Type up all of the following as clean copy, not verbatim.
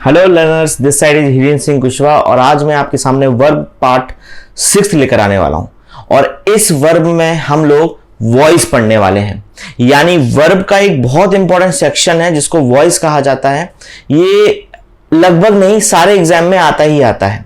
Hello learners, this side is Hiren Singh Kushwaha और आज मैं आपके सामने वर्ब पार्ट 6 लेकर आने वाला हूं। और इस वर्ब में हम लोग वॉइस पढ़ने वाले हैं, यानी वर्ब का एक बहुत इंपॉर्टेंट सेक्शन है जिसको वॉइस कहा जाता है। ये लगभग नहीं सारे एग्जाम में आता ही आता है।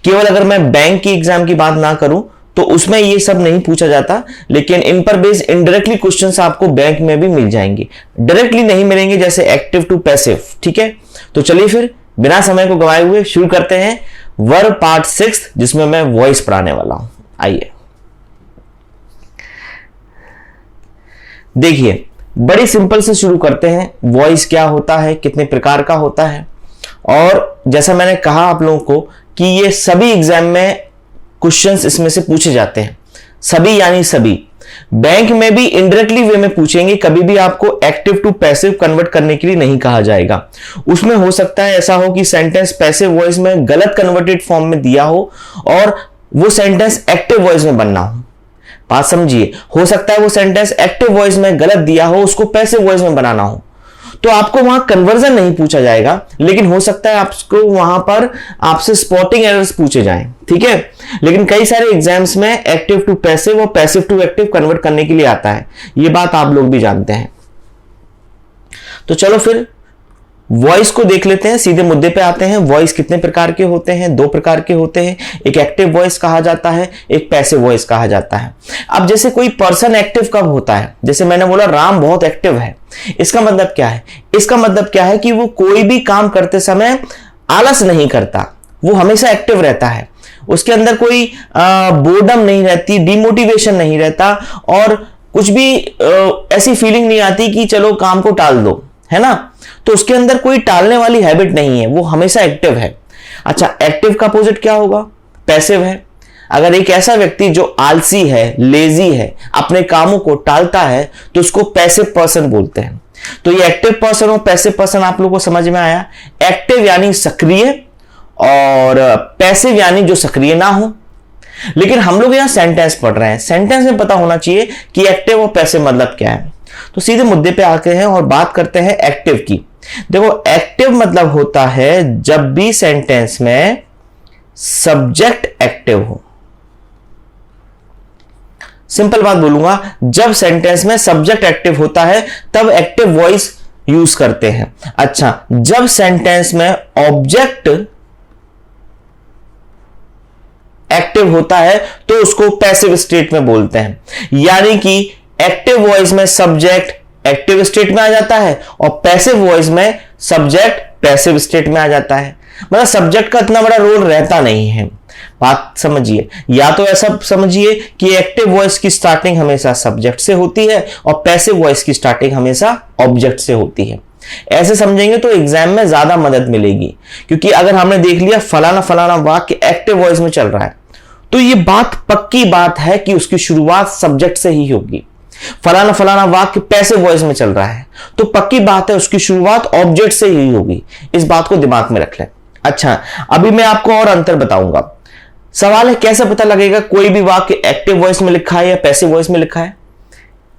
केवल अगर मैं बैंक की एग्जाम की बात ना करूं तो उसमें ये सब नहीं पूछा जाता, लेकिन इन पर बेस्ड इनडायरेक्टली क्वेश्चंस आपको बैंक में भी मिल जाएंगे। डायरेक्टली नहीं मिलेंगे, जैसे एक्टिव टू पैसिव। ठीक है, तो चलिए फिर बिना समय को गवाए हुए शुरू करते हैं वर्ब पार्ट 6, जिसमें मैं वॉइस पढ़ाने वाला हूं। आइए देखिए, बड़ी सिंपल से शुरू करते हैं। वॉइस क्या होता है, कितने प्रकार का होता है, और जैसा मैंने कहा आप लोगों को कि ये सभी एग्जाम में क्वेश्चंस इसमें से पूछे जाते हैं। सभी यानी सभी। बैंक में भी इनडायरेक्टली वे में पूछेंगे, कभी भी आपको एक्टिव टू पैसिव कन्वर्ट करने के लिए नहीं कहा जाएगा। उसमें हो सकता है ऐसा हो कि सेंटेंस पैसिव वॉइस में गलत कन्वर्टेड फॉर्म में दिया हो और वो सेंटेंस एक्टिव वॉइस में बनना हो। बात समझिए, हो सकता है वो सेंटेंस एक्टिव वॉइस में गलत दिया हो, उसको पैसिव वॉइस में बनाना हो, तो आपको वहां कन्वर्जन नहीं पूछा जाएगा, लेकिन हो सकता है आपको वहां पर आपसे स्पॉटिंग एरर्स पूछे जाएं। ठीक है, लेकिन कई सारे एग्जाम्स में एक्टिव टू पैसिव और पैसिव टू एक्टिव कन्वर्ट करने के लिए आता है। ये बात आप लोग भी जानते हैं। तो चलो फिर वॉइस को देख लेते हैं, सीधे मुद्दे पे आते हैं। वॉइस कितने प्रकार के होते हैं? 2 प्रकार के होते हैं। एक एक्टिव वॉइस कहा जाता है, एक पैसिव वॉइस कहा जाता है। अब जैसे कोई पर्सन एक्टिव कब होता है, जैसे मैंने बोला राम बहुत एक्टिव है, इसका मतलब क्या है? इसका मतलब क्या है कि वो कोई भी काम करते समय आलस नहीं करता, वो हमेशा एक्टिव रहता है। उसके अंदर कोई बोर्डम नहीं रहती, डिमोटिवेशन नहीं रहता, और कुछ भी ऐसी फीलिंग नहीं आती कि चलो काम को टाल दो, है ना। तो उसके अंदर कोई टालने वाली हैबिट नहीं है, वो हमेशा एक्टिव है। अच्छा, एक्टिव का अपोजिट क्या होगा? पैसिव है। अगर एक ऐसा व्यक्ति जो आलसी है, लेजी है, अपने कामों को टालता है, तो उसको पैसिव पर्सन बोलते हैं। तो ये एक्टिव पर्सन और पैसिव पर्सन आप लोगों को समझ में आया। एक्टिव यानी सक्रिय और पैसिव यानी जो सक्रिय ना हो। लेकिन हम लोग यहां सेंटेंस पढ़ रहे हैं, सेंटेंस में पता होना चाहिए कि एक्टिव और पैसिव मतलब क्या है। तो सीधे मुद्दे पे आते हैं और बात करते हैं एक्टिव की। देखो, एक्टिव मतलब होता है जब भी सेंटेंस में सब्जेक्ट एक्टिव हो। सिंपल बात बोलूंगा, जब सेंटेंस में सब्जेक्ट एक्टिव होता है तब एक्टिव वॉइस यूज करते हैं। अच्छा, जब सेंटेंस में ऑब्जेक्ट एक्टिव होता है तो उसको पैसिव स्टेट में बोलते हैं। यानी कि एक्टिव वॉइस में सब्जेक्ट एक्टिव स्टेट में आ जाता है और पैसिव वॉइस में सब्जेक्ट पैसिव स्टेट में आ जाता है। मतलब सब्जेक्ट का इतना बड़ा रोल रहता नहीं है। बात समझिए, या तो ऐसा समझिए कि एक्टिव वॉइस की स्टार्टिंग हमेशा सब्जेक्ट से होती है और पैसिव वॉइस की स्टार्टिंग हमेशा ऑब्जेक्ट से होती है। ऐसे समझेंगे तो एग्जाम में ज्यादा मदद मिलेगी, क्योंकि अगर हमने देख लिया फलाना फलाना वाक्य एक्टिव वॉइस में चल रहा है, तो ये बात पक्की बात है कि उसकी शुरुआत सब्जेक्ट से ही होगी। फलाना फलाना वाक्य पैसिव वॉइस में चल रहा है तो पक्की बात है उसकी शुरुआत ऑब्जेक्ट से ही होगी। इस बात को दिमाग में रख लें। अच्छा, अभी मैं आपको और अंतर बताऊंगा। सवाल है कैसे पता लगेगा कोई भी वाक्य एक्टिव वॉइस में लिखा है या पैसिव वॉइस में लिखा है?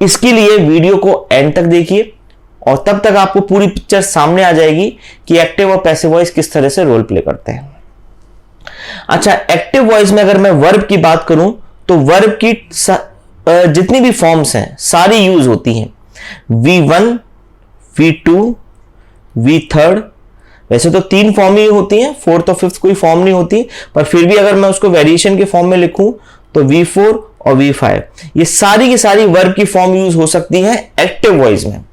इसके लिए वीडियो को एंड तक देखिए और तब तक आपको पूरी पिक्चर सामने आ जाएगी कि एक्टिव और पैसिव वॉइस किस तरह से रोल प्ले करते हैं। अच्छा, एक्टिव वॉइस में अगर मैं वर्ब की बात करूं तो वर्ब की जितनी भी फॉर्म्स हैं सारी यूज होती हैं। V1, V2, V3। वैसे तो 3 फॉर्म ही होती हैं, 4th और 5th कोई फॉर्म नहीं होती, पर फिर भी अगर मैं उसको वेरिएशन के फॉर्म में लिखूं तो V4 और V5, ये सारी की सारी वर्ब की फॉर्म यूज हो सकती है एक्टिव वॉइस में।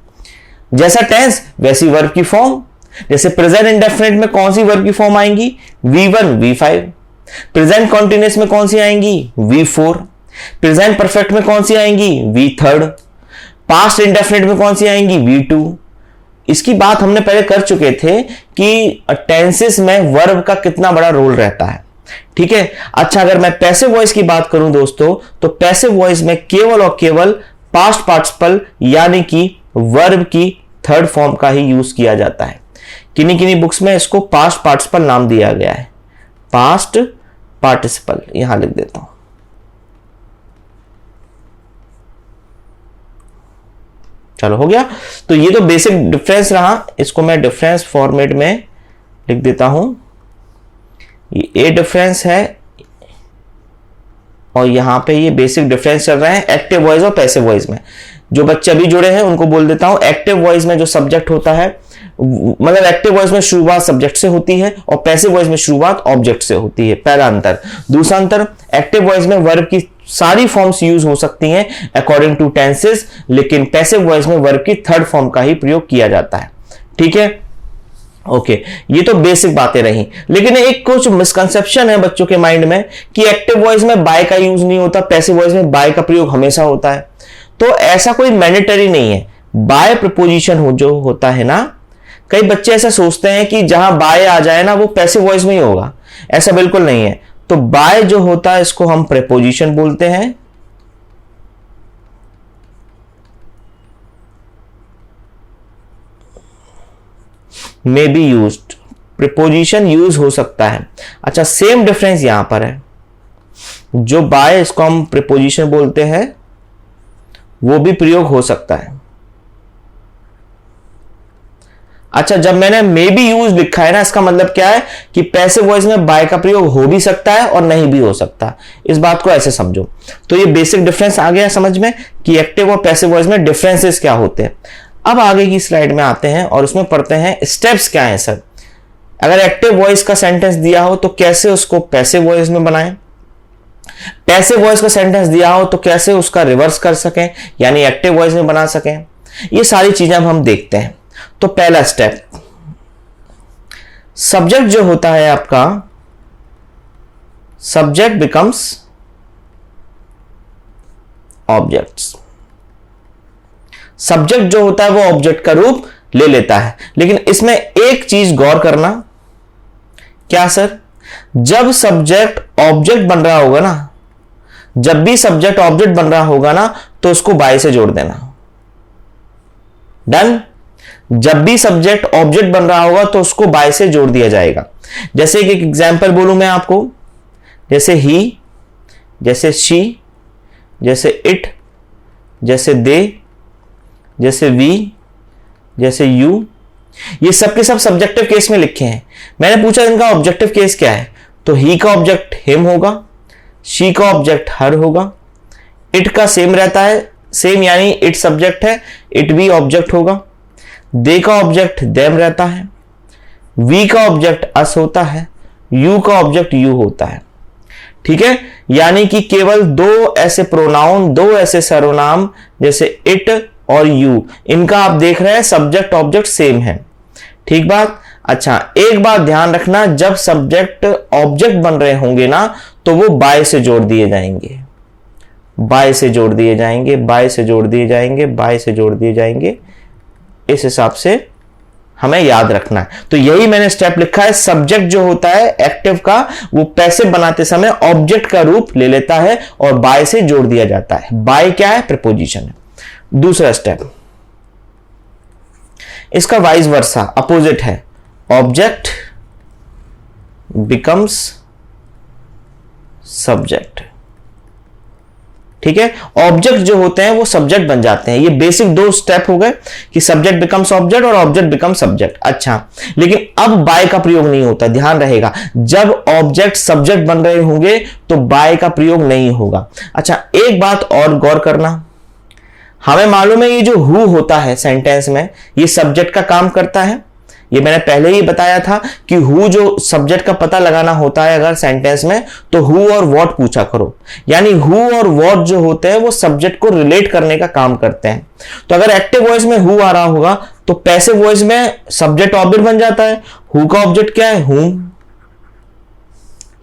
जैसा टेंस वैसी वर्ब की फॉर्म। जैसे प्रेजेंट इंडेफिनिट में कौन सी वर्ब की फॉर्म आएंगी? V1, V5। प्रेजेंट कॉन्टिन्यूअस में कौन सी आएंगी? V4। प्रेजेंट परफेक्ट में कौन सी आएंगी? V3। पास्ट इंडेफिनिट में कौन सी आएंगी? V2। इसकी बात हमने पहले कर चुके थे कि टेंसेस में वर्ब का कितना बड़ा रोल रहता है। ठीक है। अच्छा, अगर मैं पैसिव वॉइस की बात करूं दोस्तों, तो पैसिव वॉइस में केवल और केवल पास्ट पार्टिसिपल यानी कि वर्ब की 3rd फॉर्म का ही यूज किया जाता है। किन्हीं किन्हीं बुक्स में इसको पास्ट पार्टिसिपल नाम दिया गया है। पास्ट पार्टिसिपल यहां लिख देता हूं। चलो, हो गया। तो ये तो बेसिक डिफरेंस रहा, इसको मैं डिफरेंस फॉर्मेट में लिख देता हूं, ये ए डिफरेंस है और यहां पे ये बेसिक डिफरेंस चल रहा है एक्टिव वॉइस और पैसिव वॉइस में। जो बच्चे अभी जुड़े हैं उनको बोल देता हूं, एक्टिव वॉइस में जो सब्जेक्ट होता है, मतलब एक्टिव वॉइस में शुरुआत सब्जेक्ट से होती है और पैसिव वॉइस में शुरुआत ऑब्जेक्ट से होती है, पहला अंतर। दूसरा अंतर, एक्टिव वॉइस में वर्ब की सारी फॉर्म्स यूज हो सकती हैं अकॉर्डिंग टू टेंसेस, लेकिन पैसिव वॉइस में वर्ब की थर्ड फॉर्म का ही प्रयोग किया जाता है। ठीक है, ओके ये तो बेसिक बातें रही, लेकिन एक कुछ मिसकंसेप्शन है बच्चों के माइंड में कि एक्टिव वॉइस में बाय का यूज नहीं होता, पैसिव वॉइस में बाय का प्रयोग हमेशा होता है। तो ऐसा कोई मैंडेटरी नहीं है। बाय प्रपोजिशन हो जो होता है ना, कई बच्चे ऐसा सोचते हैं कि जहां बाय आ जाए ना वो पैसिव वॉइस में ही होगा, ऐसा बिल्कुल नहीं है। तो बाय जो होता है इसको हम प्रीपोजिशन बोलते हैं, may be used, preposition use हो सकता है। अच्छा, सेम डिफरेंस यहां पर है, जो बाय इसको हम प्रीपोजिशन बोलते हैं वो भी प्रयोग हो सकता है। अच्छा, जब मैंने मे बी यूज लिखा है ना, इसका मतलब क्या है कि पैसिव वॉइस में बाय का प्रयोग हो भी सकता है और नहीं भी हो सकता। इस बात को ऐसे समझो। तो ये बेसिक डिफरेंस आ गया समझ में कि एक्टिव और पैसिव वॉइस में डिफरेंसेस क्या होते हैं। अब आगे की स्लाइड में आते हैं और उसमें पढ़ते हैं स्टेप्स क्या है सर। अगर एक्टिव वॉइस का सेंटेंस दिया हो तो कैसे उसको पैसिव वॉइस में बनाएं, पैसिव वॉइस का सेंटेंस दिया हो तो कैसे उसका रिवर्स कर सकें, यानी एक्टिव वॉइस में बना सकें। ये सारी चीजें अब हम देखते हैं। तो पहला स्टेप, सब्जेक्ट जो होता है आपका, सब्जेक्ट बिकम्स ऑब्जेक्ट्स। सब्जेक्ट जो होता है वो ऑब्जेक्ट का रूप ले लेता है, लेकिन इसमें एक चीज गौर करना। क्या सर? जब सब्जेक्ट ऑब्जेक्ट बन रहा होगा ना, जब भी सब्जेक्ट ऑब्जेक्ट बन रहा होगा ना, तो उसको बाय से जोड़ देना। डन? जब भी सब्जेक्ट ऑब्जेक्ट बन रहा होगा तो उसको बाय से जोड़ दिया जाएगा। जैसे एक एग्जांपल बोलूं मैं आपको, जैसे ही, जैसे शी, जैसे इट, जैसे दे, जैसे वी, जैसे यू, ये सब के सब सब्जेक्टिव केस में लिखे हैं। मैंने पूछा इनका ऑब्जेक्टिव केस क्या है, तो ही का ऑब्जेक्ट हिम होगा, शी का ऑब्जेक्ट हर होगा, इट का सेम रहता है, सेम यानी इट सब्जेक्ट है, इट भी ऑब्जेक्ट होगा, दे का ऑब्जेक्ट देम रहता है, वी का ऑब्जेक्ट अस होता है, यू का ऑब्जेक्ट यू होता है। ठीक है, यानी कि केवल दो ऐसे प्रोनाउन, दो ऐसे सर्वनाम जैसे इट और यू, इनका आप देख रहे हैं सब्जेक्ट ऑब्जेक्ट सेम है। ठीक बात? अच्छा, एक बात ध्यान रखना, जब सब्जेक्ट ऑब्जेक्ट बन रहे होंगे ना तो वो बाय से जोड़ दिए जाएंगे, बाय से जोड़ दिए जाएंगे, बाय से जोड़ दिए जाएंगे, बाय से जोड़ दिए जाएंगे। इस हिसाब से हमें याद रखना है। तो यही मैंने स्टेप लिखा है, सब्जेक्ट जो होता है एक्टिव का वो पैसिव बनाते समय ऑब्जेक्ट का रूप ले लेता है और बाय से जोड़ दिया जाता है। बाय क्या है? प्रीपोजिशन है। दूसरा स्टेप, इसका वाइस वर्सा अपोजिट है, ऑब्जेक्ट बिकम्स सब्जेक्ट। ठीक है, ऑब्जेक्ट जो होते हैं वो सब्जेक्ट बन जाते हैं। ये बेसिक दो स्टेप हो गए कि सब्जेक्ट बिकम्स ऑब्जेक्ट और ऑब्जेक्ट बिकम सब्जेक्ट। अच्छा, लेकिन अब बाय का प्रयोग नहीं होता, ध्यान रहेगा। जब ऑब्जेक्ट सब्जेक्ट बन रहे होंगे तो बाय का प्रयोग नहीं होगा। अच्छा, एक बात और गौर करना, हमें मालूम है ये जो हु होता है सेंटेंस में, ये सब्जेक्ट का काम करता है। ये मैंने पहले ही बताया था कि हु जो सब्जेक्ट का पता लगाना होता है अगर सेंटेंस में, तो हु और व्हाट पूछा करो। यानी हु और व्हाट जो होते हैं वो सब्जेक्ट को रिलेट करने का काम करते हैं। तो अगर एक्टिव वॉइस में हु आ रहा होगा तो पैसिव वॉइस में सब्जेक्ट ऑब्जेक्ट बन जाता है। हु का ऑब्जेक्ट क्या है? हुम।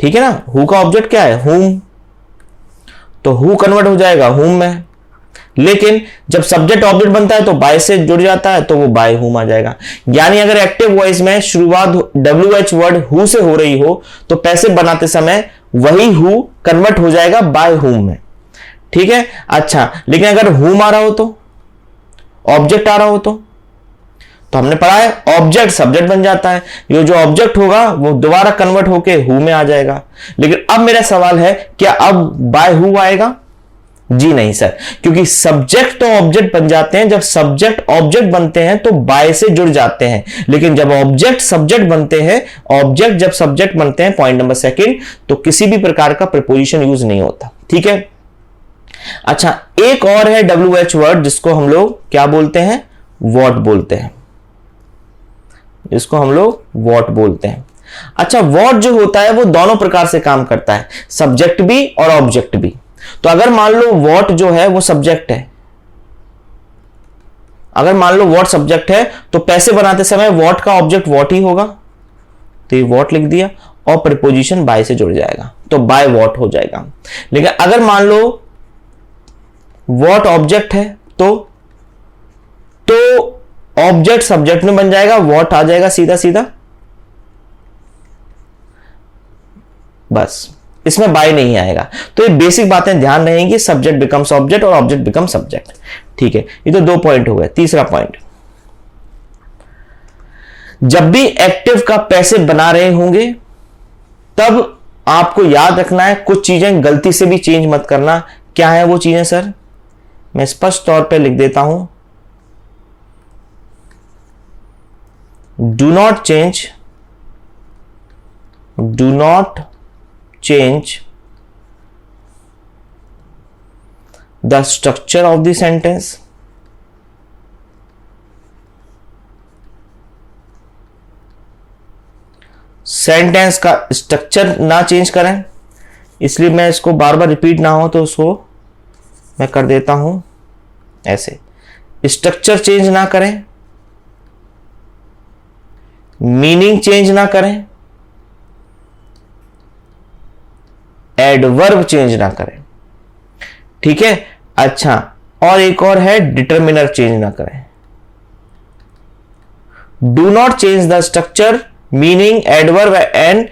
ठीक है ना, हु का ऑब्जेक्ट क्या है? हुम। तो हु कन्वर्ट हो जाएगा हुम में। लेकिन जब सब्जेक्ट ऑब्जेक्ट बनता है तो बाय से जुड़ जाता है तो वो बाय हुम आ जाएगा। यानी अगर एक्टिव वॉइस में शुरुआत WH वर्ड हु से हो रही हो तो पैसिव बनाते समय वही हु कन्वर्ट हो जाएगा बाय हुम में। ठीक है, अच्छा, लेकिन अगर हुम आ रहा हो तो, ऑब्जेक्ट आ रहा हो तो हमने पढ़ा है ऑब्जेक्ट सब्जेक्ट बन जाता है। ये जो ऑब्जेक्ट होगा वो दोबारा कन्वर्ट होके हु में आ जाएगा। लेकिन अब मेरा सवाल है, क्या अब बाय हु आएगा? जी नहीं सर, क्योंकि सब्जेक्ट तो ऑब्जेक्ट बन जाते हैं, जब सब्जेक्ट ऑब्जेक्ट बनते हैं तो बाय से जुड़ जाते हैं, लेकिन जब ऑब्जेक्ट सब्जेक्ट बनते हैं, ऑब्जेक्ट जब सब्जेक्ट बनते हैं, पॉइंट नंबर सेकंड, तो किसी भी प्रकार का प्रीपोजिशन यूज नहीं होता। ठीक है, अच्छा एक और है WH वर्ड जिसको हम लोग क्या बोलते हैं, वॉट बोलते हैं, इसको हम लोग वॉट बोलते हैं। अच्छा वॉट जो होता है वो दोनों प्रकार से काम करता है, सब्जेक्ट भी और ऑब्जेक्ट भी। तो अगर मान लो वॉट जो है वो सब्जेक्ट है, अगर मान लो वॉट सब्जेक्ट है तो पैसे बनाते समय वॉट का ऑब्जेक्ट वॉट ही होगा, तो ये वॉट लिख दिया और प्रीपोजिशन बाय से जुड़ जाएगा तो बाय वॉट हो जाएगा। लेकिन अगर मान लो वॉट ऑब्जेक्ट है तो ऑब्जेक्ट सब्जेक्ट में बन जाएगा, वॉट आ जाएगा सीधा सीधा, बस इसमें बाय नहीं आएगा। तो ये बेसिक बातें ध्यान रहेंगी, सब्जेक्ट बिकम्स ऑब्जेक्ट और ऑब्जेक्ट बिकम सब्जेक्ट। ठीक है, ये तो 2 पॉइंट हो गए। तीसरा पॉइंट, जब भी एक्टिव का पैसिव बना रहे होंगे तब आपको याद रखना है कुछ चीजें गलती से भी चेंज मत करना। क्या है वो चीजें सर, मैं स्पष्ट तौर पे लिख देता हूं, do not change the structure of the sentence, sentence का स्ट्रक्चर ना चेंज करें, इसलिए मैं इसको बार बार रिपीट ना हो तो उसको मैं कर देता हूं ऐसे, स्ट्रक्चर चेंज ना करें, मीनिंग चेंज ना करें, एडवर्ब चेंज ना करें। ठीक है, अच्छा और एक और है डिटर्मिनर चेंज ना करें। Do not change the structure, meaning, adverb and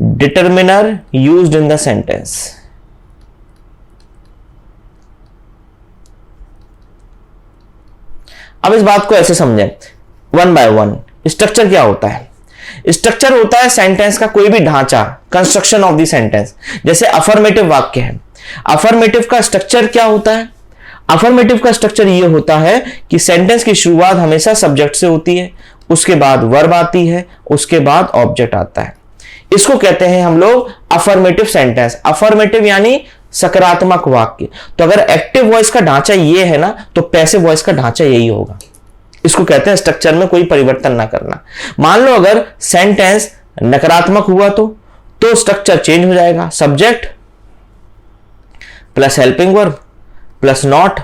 determiner used in the sentence. अब इस बात को ऐसे समझें वन बाय वन। स्ट्रक्चर क्या होता है? स्ट्रक्चर होता है सेंटेंस का कोई भी ढांचा, कंस्ट्रक्शन ऑफ द सेंटेंस। जैसे अफर्मेटिव वाक्य है, अफर्मेटिव का स्ट्रक्चर क्या होता है? अफर्मेटिव का स्ट्रक्चर यह होता है कि सेंटेंस की शुरुआत हमेशा सब्जेक्ट से होती है, उसके बाद वर्ब आती है, उसके बाद ऑब्जेक्ट आता है। इसको कहते हैं हम लोग अफर्मेटिव सेंटेंस। अफर्मेटिव यानी सकारात्मक वाक्य। तो अगर एक्टिव वॉइस का ढांचा ये है ना, तो पैसिव वॉइस का ढांचा यही होगा। इसको कहते हैं स्ट्रक्चर में कोई परिवर्तन ना करना। मान लो अगर सेंटेंस नकारात्मक हुआ तो स्ट्रक्चर चेंज हो जाएगा, subject plus helping verb plus not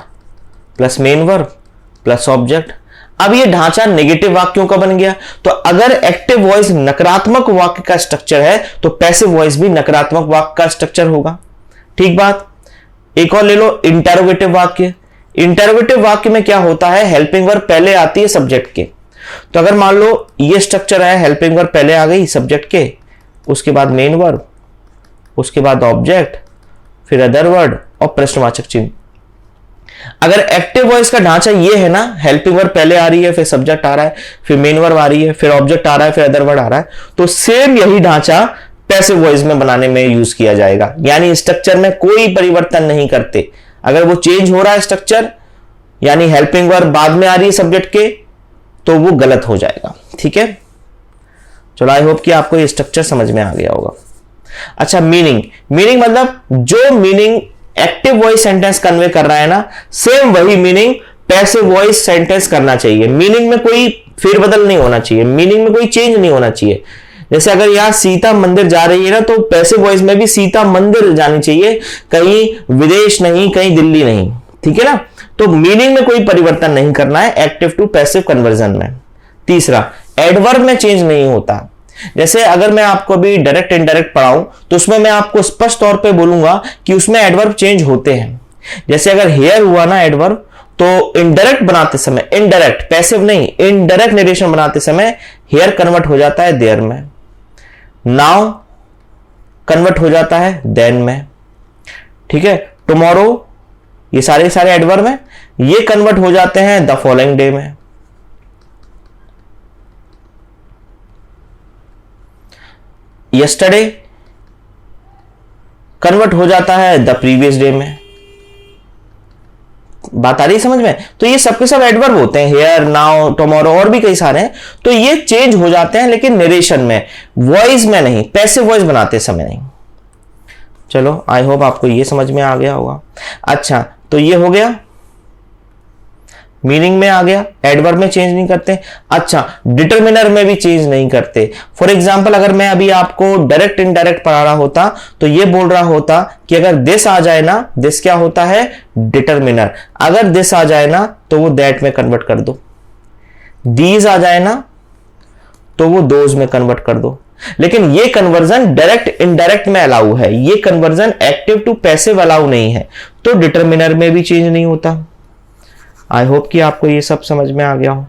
plus main verb plus object. अब ये ढांचा नेगेटिव वाक्यों का बन गया। तो अगर एक्टिव वॉइस नकारात्मक वाक्य का स्ट्रक्चर है तो पैसिव वॉइस भी नकारात्मक वाक्य का स्ट्रक्चर होगा। ठीक बात। एक और ले लो, इंटरोगेटिव वाक्य। इंटरोगेटिव वाक्य में क्या होता है, हेल्पिंग वर्ब पहले आती है सब्जेक्ट के। तो अगर मान लो ये स्ट्रक्चर है, हेल्पिंग वर्ब पहले आ गई सब्जेक्ट के, उसके बाद मेन वर्ब, उसके बाद ऑब्जेक्ट, फिर अदर वर्ड और प्रश्नवाचक चिन्ह। अगर एक्टिव वॉइस का ढांचा ये है ना, हेल्पिंग वर्ब पहले आ रही है, फिर सब्जेक्ट आ रहा है, फिर मेन वर्ब आ रही है, फिर ऑब्जेक्ट आ रहा है, फिर अदर वर्ड आ रहा है, तो सेम यही ढांचा पैसिव वॉइस में बनाने में यूज किया जाएगा। यानी स्ट्रक्चर में कोई परिवर्तन नहीं करते। अगर वो चेंज हो रहा है स्ट्रक्चर, यानी हेल्पिंग वर्ब बाद में आ रही है सब्जेक्ट के, तो वो गलत हो जाएगा। ठीक है, चलो आई होप कि आपको ये स्ट्रक्चर समझ में आ गया होगा। अच्छा, मीनिंग मतलब जो meaning active voice sentence convey कर रहा है ना, सेम वही मीनिंग पैसिव वॉइस सेंटेंस करना चाहिए। मीनिंग में कोई फेरबदल नहीं होना चाहिए, मीनिंग में कोई चेंज नहीं होना चाहिए। जैसे अगर यहां सीता मंदिर जा रही है ना, तो पैसिव वॉइस में भी सीता मंदिर जानी चाहिए, कहीं विदेश नहीं, कहीं दिल्ली नहीं। ठीक है ना, तो मीनिंग में कोई परिवर्तन नहीं करना है एक्टिव टू पैसिव कन्वर्जन में। तीसरा, एडवर्ब में चेंज नहीं होता। जैसे अगर मैं आपको अभी डायरेक्ट इनडायरेक्ट पढ़ाऊं तो उसमें मैं आपको स्पष्ट तौर पे बोलूंगा कि उसमें एडवर्ब चेंज होते हैं। जैसे अगर हेयर हुआ ना एडवर्ब, तो इनडायरेक्ट बनाते समय, इनडायरेक्ट पैसिव नहीं, इनडायरेक्ट नरेशन बनाते समय हेयर कन्वर्ट हो जाता है देयर में, नाउ कन्वर्ट हो जाता है देन में। ठीक है, टुमारो, ये सारे एडवर्ब हैं, ये कन्वर्ट हो जाते हैं द फॉलोइंग डे में। यस्टरडे कन्वर्ट हो जाता है द प्रीवियस डे में। बात आ रही है समझ में? तो ये सबके सब एडवर्ब होते हैं, हेयर, नाउ, टुमारो और भी कई सारे हैं। तो ये चेंज हो जाते हैं लेकिन नरेशन में, वॉइस में नहीं, पैसिव वॉइस बनाते समय नहीं। चलो आई होप आपको ये समझ में आ गया होगा। अच्छा तो ये हो गया, मीनिंग में आ गया, एडवर्ब में चेंज नहीं करते। अच्छा डिटरमिनर में भी चेंज नहीं करते। फॉर एग्जांपल अगर मैं अभी आपको डायरेक्ट इनडायरेक्ट पढ़ा रहा होता तो ये बोल रहा होता कि अगर दिस आ जाए ना, दिस क्या होता है? डिटरमिनर। अगर दिस आ जाए ना तो वो दैट में कन्वर्ट कर दो, दीज आ जाए ना तो वो दोज में कन्वर्ट कर दो। लेकिन ये कन्वर्जन डायरेक्ट इनडायरेक्ट में अलाउ है, ये conversion active to passive allow नहीं है, तो डिटरमिनर में भी चेंज नहीं होता। आई होप कि आपको ये सब समझ में आ गया हो।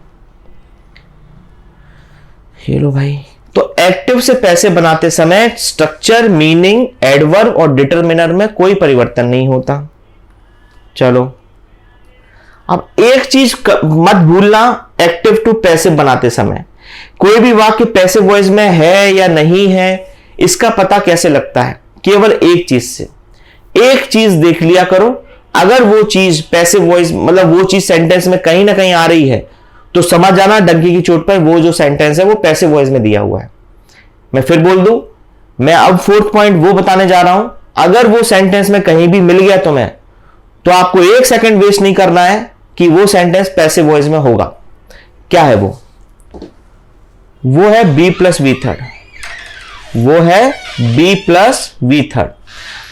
ये लो भाई, तो एक्टिव से पैसिव बनाते समय स्ट्रक्चर, मीनिंग, एडवर्ब और डिटरमिनर में कोई परिवर्तन नहीं होता। चलो अब एक चीज मत भूलना, एक्टिव टू पैसिव बनाते समय कोई भी वाक्य पैसिव वॉइस में है या नहीं है इसका पता कैसे लगता है? केवल एक चीज से, एक चीज देख लिया करो। अगर वो चीज पैसिव वॉइस मतलब वो चीज सेंटेंस में कहीं ना कहीं आ रही है तो समझ जाना डंकी की चोट पर वो जो सेंटेंस है वो पैसिव वॉइस में दिया हुआ है। मैं फिर बोल दूं, मैं अब फोर्थ पॉइंट वो बताने जा रहा हूं, अगर वो सेंटेंस में कहीं भी मिल गया तुम्हें तो आपको एक सेकंड वेस्ट नहीं करना है कि वो सेंटेंस पैसिव वॉइस में होगा। क्या है वो? वो है बी प्लस वी थर्ड, वो है बी प्लस वी थर्ड।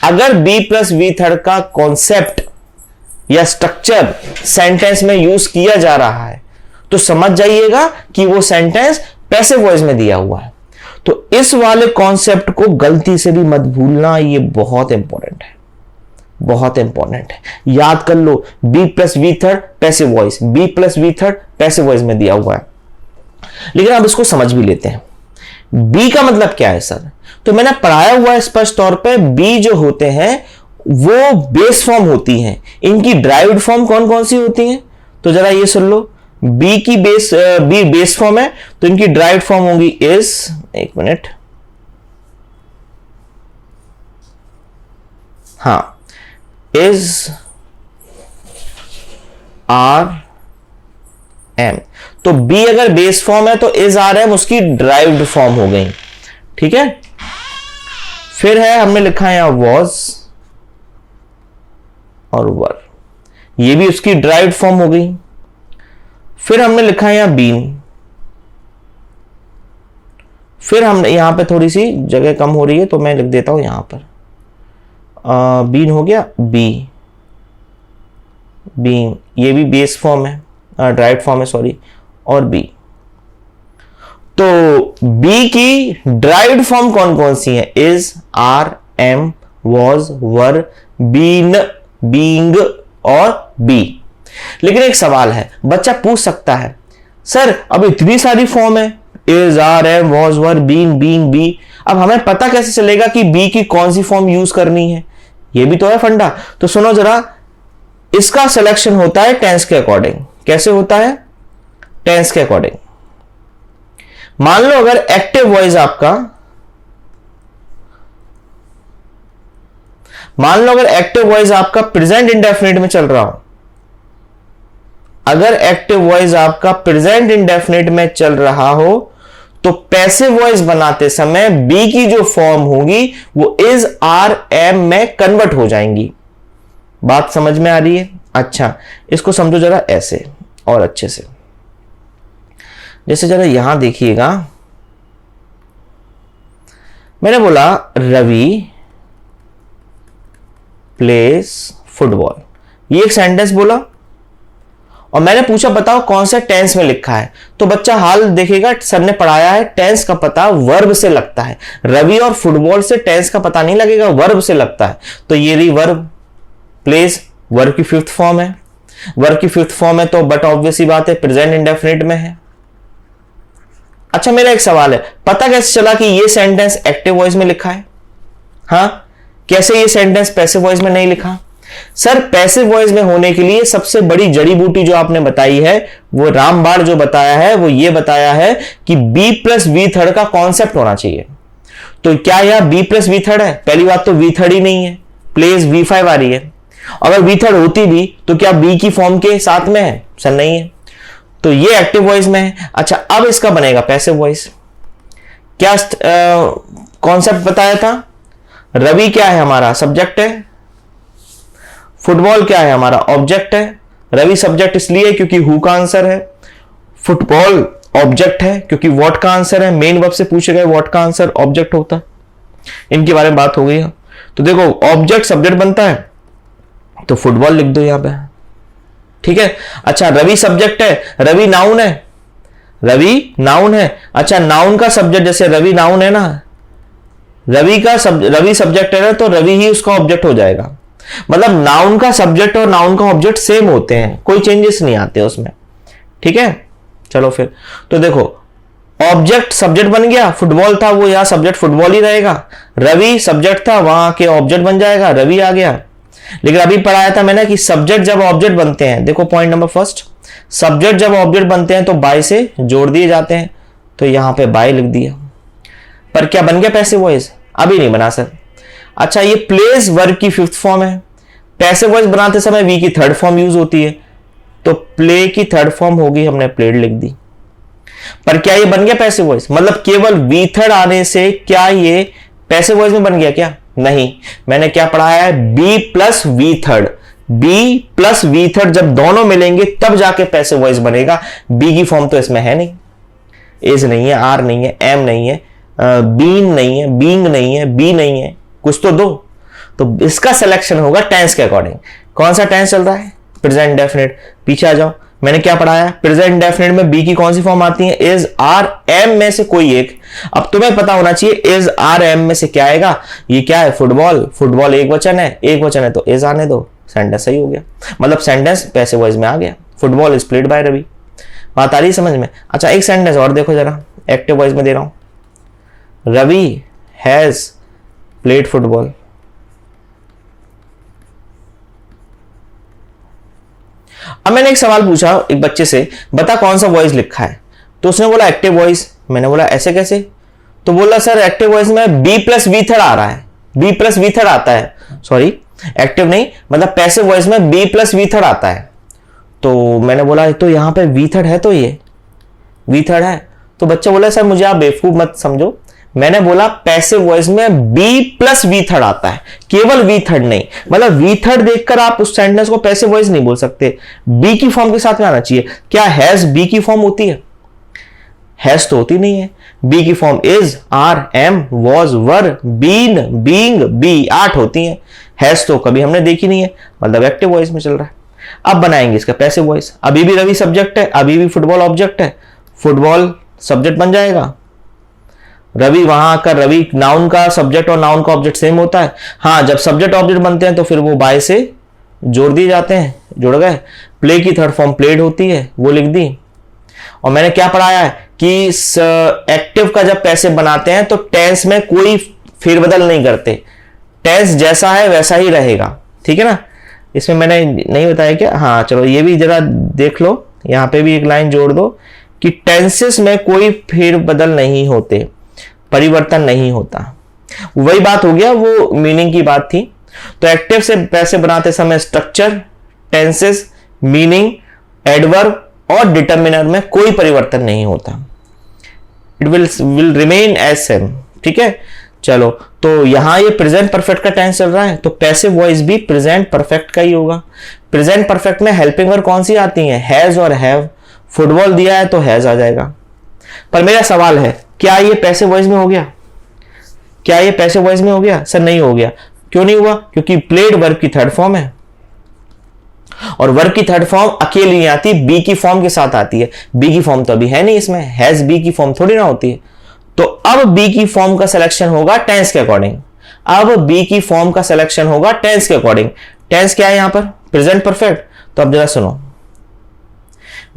अगर बी प्लस वी थर्ड का कॉन्सेप्ट या स्ट्रक्चर सेंटेंस में यूज किया जा रहा है तो समझ जाइएगा कि वो सेंटेंस पैसिव वॉइस में दिया हुआ है। तो इस वाले कॉन्सेप्ट को गलती से भी मत भूलना, ये बहुत इंपॉर्टेंट है, बहुत इंपॉर्टेंट है। याद कर लो, be plus V third passive voice, be plus V third passive voice में दिया हुआ है। लेकिन अब इसको समझ भी लेते हैं, बी का मतलब क्या है सर? तो मैंने पढ़ाया हुआ है स्पष्ट तौर पे, बी जो होते हैं वो बेस फॉर्म होती हैं। इनकी ड्राइव्ड फॉर्म कौन कौन सी होती हैं? तो जरा ये सुन लो, बी की बी बेस फॉर्म है तो इनकी ड्राइव्ड फॉर्म होगी इज, एक मिनट, हां, इज, आर, एम। तो बी अगर बेस फॉर्म है तो इज, आर, एम उसकी ड्राइव्ड फॉर्म हो गई, ठीक है। फिर है, हमने लिखा है यहां वॉज और वर, ये भी उसकी ड्राइव्ड फॉर्म हो गई। फिर हमने लिखा है यहां बीन, फिर हमने यहां पे थोड़ी सी जगह कम हो रही है तो मैं लिख देता हूं यहां पर, बीन हो गया, बी, बीन, ये भी बेस फॉर्म है, ड्राइव्ड फॉर्म है सॉरी, और बी। तो बी की ड्राइव्ड फॉर्म कौन कौन सी है? Is, are, am, was, were, been, being और बी। लेकिन एक सवाल है, बच्चा पूछ सकता है सर अब इतनी सारी फॉर्म है, is, are, am, was, were, been, being, be, अब हमें पता कैसे चलेगा कि बी की कौन सी फॉर्म यूज करनी है? ये भी तो है फंडा। तो सुनो जरा, इसका सिलेक्शन होता है टेंस के अकॉर्डिंग। कैसे होता है? टेंस के अकॉर्डिंग। मान लो अगर एक्टिव वॉइस आपका, मान लो अगर एक्टिव वॉइस आपका प्रेजेंट इंडेफिनिट में चल रहा हो, अगर एक्टिव वॉइस आपका प्रेजेंट इंडेफिनिट में चल रहा हो तो पैसिव वॉइस बनाते समय बी की जो फॉर्म होगी वो इज, आर, एम में कन्वर्ट हो जाएंगी। बात समझ में आ रही है? अच्छा इसको समझो जरा ऐसे और अच्छे से, जैसे जरा यहां देखिएगा, मैंने बोला रवि प्लेस फुटबॉल, ये एक सेंटेंस बोला और मैंने पूछा बताओ कौन से टेंस में लिखा है। तो बच्चा हाल देखेगा, सर ने पढ़ाया है टेंस का पता वर्ब से लगता है, रवि और फुटबॉल से टेंस का पता नहीं लगेगा, वर्ब से लगता है। तो ये रही वर्ब, प्लेस वर्ब की फिफ्थ फॉर्म है, वर्ब की फिफ्थ फॉर्म है तो बट ऑब्वियस ही बात है प्रेजेंट इंडेफिनिट में है। अच्छा मेरा एक सवाल है, पता कैसे चला कि ये सेंटेंस एक्टिव वॉइस में लिखा है? हाँ, कैसे ये सेंटेंस पैसिव वॉइस में नहीं लिखा? सर पैसिव वॉइस में होने के लिए सबसे बड़ी जड़ी बूटी जो आपने बताई है, वो रामबाण जो बताया है, वो ये बताया है कि बी प्लस वी थर्ड का कॉन्सेप्ट होना चाहिए। तो क्या यह बी प्लस वी थर्ड है? पहली बात तो वी थर्ड ही नहीं है, प्लेस वी5 आ रही है। अगर वी थर्ड होती भी तो क्या बी की फॉर्म के साथ में है? सर नहीं है। तो ये एक्टिव वॉइस में है। अच्छा, अब इसका बनेगा पैसिव वॉइस। क्या कॉन्सेप्ट बताया था? रवि क्या है हमारा? सब्जेक्ट है। फुटबॉल क्या है हमारा? ऑब्जेक्ट है। रवि सब्जेक्ट इसलिए क्योंकि हु का आंसर है। फुटबॉल ऑब्जेक्ट है क्योंकि व्हाट का आंसर है। मेन वर्ब से पूछे गए व्हाट का आंसर ऑब्जेक्ट होता है। इनके बारे में बात हो गई है। तो देखो, ऑब्जेक्ट सब्जेक्ट बनता है तो फुटबॉल लिख दो यहां पे, ठीक है। अच्छा, रवि सब्जेक्ट है, रवि नाउन है, रवि नाउन है। अच्छा, नाउन का सब्जेक्ट, जैसे रवि नाउन है ना, रवि सब्जेक्ट है ना, तो रवि ही उसका ऑब्जेक्ट हो जाएगा। मतलब नाउन का सब्जेक्ट और नाउन का ऑब्जेक्ट सेम होते हैं, कोई चेंजेस नहीं आते उसमें, ठीक है। चलो फिर, तो देखो, ऑब्जेक्ट सब्जेक्ट बन गया, फुटबॉल था वो यहां सब्जेक्ट फुटबॉल ही रहेगा। रवि सब्जेक्ट था, वहां के ऑब्जेक्ट बन जाएगा, रवि आ गया। लेकिन अभी पढ़ाया था मैंने कि सब्जेक्ट जब ऑब्जेक्ट बनते हैं, देखो पॉइंट नंबर फर्स्ट, सब्जेक्ट जब ऑब्जेक्ट बनते हैं तो बाय से जोड़ दिए जाते हैं, तो यहां पे बाय लिख दिया। पर क्या बन गया पैसिव वॉइस? अभी नहीं बना सर। अच्छा, ये प्लेस वर्ब की फिफ्थ फॉर्म है। पैसिव वॉइस बनाते समय वी की थर्ड फॉर्म यूज होती है, तो प्ले की थर्ड फॉर्म होगी, हमने प्लेड लिख दी। पर क्या ये बन गया पैसिव वॉइस? मतलब केवल वी थर्ड आने से क्या ये पैसिव वॉइस में बन गया क्या? नहीं। मैंने क्या पढ़ाया है? Be plus V third. Be plus V third जब दोनों मिलेंगे तब जाके पैसिव वॉइस बनेगा। बी की फॉर्म तो इसमें है नहीं, इज नहीं है, आर नहीं है, एम नहीं है, बीन नहीं है, बींग नहीं है, बी नहीं है, कुछ तो दो। तो इसका सिलेक्शन होगा टेंस के अकॉर्डिंग। कौन सा टेंस चल रहा है? Present definite. पीछे आ जाओ, मैंने क्या पढ़ाया? प्रेजेंट डेफिनेट में बी की कौन सी फॉर्म आती है? इज, आर, एम में से कोई एक। अब तुम्हें पता होना चाहिए इज, आर, एम में से क्या आएगा। ये क्या है? फुटबॉल। फुटबॉल एक वचन है, एक वचन है तो इज आने दो, सेंटेंस सही हो गया। मतलब सेंटेंस पैसिव वॉइस में आ गया। Football is played by Ravi. बात आ रही है समझ में? अच्छा, एक सेंटेंस और देखो जरा, एक्टिव वॉइस में दे रहा हूं। Ravi has played football. अब मैंने एक सवाल पूछा एक बच्चे से, बता कौन सा वॉइस लिखा है? तो उसने बोला एक्टिव वॉइस। मैंने बोला ऐसे कैसे? तो बोला सर एक्टिव वॉइस में बी प्लस वी थर्ड आ रहा है, बी प्लस वी थर्ड आता है। सॉरी, एक्टिव नहीं, मतलब पैसिव वॉइस में बी प्लस वी थर्ड आता है। तो मैंने बोला तो यहां पे वी थर्ड है, तो ये वी थर्ड है। तो बच्चा बोला सर मुझे आप बेवकूफ मत समझो, मैंने बोला पैसिव वॉइस में बी प्लस वी थर्ड आता है, केवल वी थर्ड नहीं। मतलब वी थर्ड देखकर आप उस सेंटेंस को पैसिव वॉइस नहीं बोल सकते, बी की फॉर्म के साथ में आना चाहिए। क्या हैज बी की फॉर्म होती है? हैज तो होती नहीं है। बी की form is, are, am, was, were, been, being, be, 8 होती हैं। हैज तो कभी हमने देखी नहीं है, मतलब एक्टिव वॉइस में चल रहा है। अब बनाएंगे इसका पैसिव वॉइस। अभी भी रवि सब्जेक्ट है, अभी भी फुटबॉल ऑब्जेक्ट है, फुटबॉल सब्जेक्ट बन जाएगा। रवि वहां आकर, रवि नाउन का सब्जेक्ट और नाउन का ऑब्जेक्ट सेम होता है। हाँ, जब सब्जेक्ट ऑब्जेक्ट बनते हैं तो फिर वो बाय से जोड़ दिए जाते हैं, जुड़ गए। प्ले की थर्ड फॉर्म प्लेड होती है, वो लिख दी। और मैंने क्या पढ़ाया है कि एक्टिव का जब पैसिव बनाते हैं तो टेंस में कोई फेरबदल नहीं करते, टेंस जैसा है वैसा ही रहेगा, ठीक है ना। इसमें मैंने नहीं बताया क्या? हाँ चलो, ये भी जरा देख लो, यहां पे भी एक लाइन जोड़ दो कि टेंसेस में कोई फेरबदल नहीं होते, परिवर्तन नहीं होता। वही बात हो गया, वो मीनिंग की बात थी। तो एक्टिव से पैसे बनाते समय स्ट्रक्चर, टेंसेस, मीनिंग, एडवर्ब और डिटर्मिनर में कोई परिवर्तन नहीं होता, it will remain as same, ठीक है। चलो, तो यहां ये प्रेजेंट परफेक्ट का टेंस चल रहा है, तो पैसिव वॉइस भी प्रेजेंट परफेक्ट का ही होगा। प्रेजेंट परफेक्ट में हेल्पिंग वर्ब कौन सी आती है? हैज और हैव। फुटबॉल दिया है तो हैज आ जाएगा। पर मेरा सवाल है, क्या ये पैसिव वॉइस में हो गया? क्या ये पैसिव वॉइस में हो गया? सर नहीं हो गया। क्यों नहीं हुआ? क्योंकि प्लेड वर्ब की थर्ड फॉर्म है, और वर्ब की थर्ड फॉर्म अकेली नहीं आती, बी की फॉर्म के साथ आती है। बी की फॉर्म तो अभी है नहीं इसमें, हैज बी की फॉर्म थोड़ी ना होती है। तो अब बी की फॉर्म का सिलेक्शन होगा टेंस के अकॉर्डिंग। अब बी की फॉर्म का सिलेक्शन होगा टेंस के अकॉर्डिंग। टेंस क्या है यहां पर? Present perfect. तो अब जरा सुनो,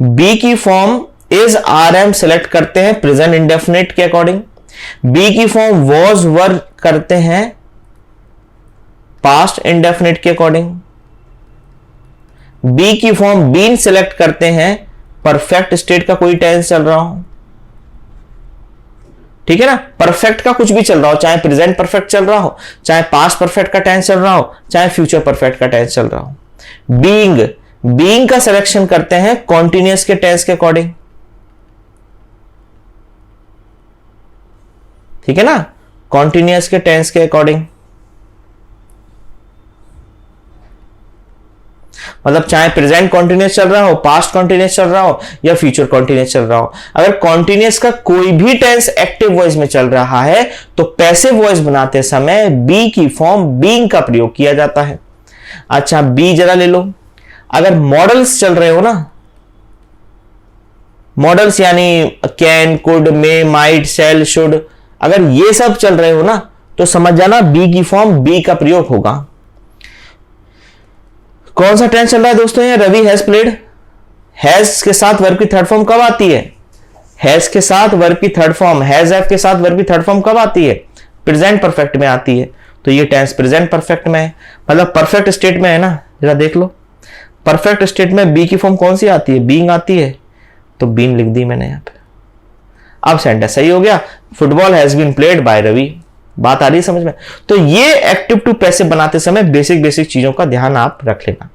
बी की form is, are, am select करते हैं प्रेजेंट इंडेफिनिट के अकॉर्डिंग। बी की फॉर्म वॉज, वर करते हैं पास्ट इंडेफिनिट के अकॉर्डिंग। बी की फॉर्म बीन सिलेक्ट करते हैं परफेक्ट स्टेट का कोई टेंस चल रहा हो। ठीक है ना। परफेक्ट का कुछ भी चल रहा हो, चाहे प्रेजेंट परफेक्ट चल रहा हो, चाहे पास्ट परफेक्ट का टेंस चल रहा हो, चाहे फ्यूचर परफेक्ट का टेंस चल रहा हो। बीइंग का सिलेक्शन करते हैं कॉन्टिन्यूअस के टेंस के अकॉर्डिंग, ठीक है ना, कॉन्टिन्यूअस के टेंस के अकॉर्डिंग। मतलब चाहे प्रेजेंट कॉन्टिन्यूअस चल रहा हो, पास्ट कॉन्टिन्यूअस चल रहा हो, या फ्यूचर कॉन्टिन्यूअस चल रहा हो, अगर कॉन्टिन्यूअस का कोई भी टेंस एक्टिव वॉइस में चल रहा है तो पैसिव वॉइस बनाते समय बी की फॉर्म बीइंग का प्रयोग किया जाता है। अच्छा, बी जरा ले लो। अगर मॉडल्स चल रहे हो ना, मॉडल्स यानी can, could, may, might, shall, should, अगर ये सब चल रहे हो ना तो समझ जाना बी की फॉर्म बी का प्रयोग होगा। कौन सा टेंस चल रहा है दोस्तों? ये रवि हैज प्लेड। हैज के साथ वर्ब की थर्ड फॉर्म कब आती है? हैज के साथ वर्ब की थर्ड फॉर्म, हैज हैव के साथ वर्ब की थर्ड फॉर्म कब आती है? प्रेजेंट परफेक्ट में आती है। तो ये टेंस प्रेजेंट परफेक्ट में है, मतलब परफेक्ट स्टेट में है ना। जरा देख लो, परफेक्ट स्टेट में बी की फॉर्म कौन सी आती है? बीइंग आती है, तो बीइंग लिख दी मैंने यहां पे। अब सेंटेंस सही हो गया। Football has been played by Ravi. बात आ रही है समझ में? तो ये एक्टिव टू पैसिव बनाते समय बेसिक चीजों का ध्यान आप रख लेना।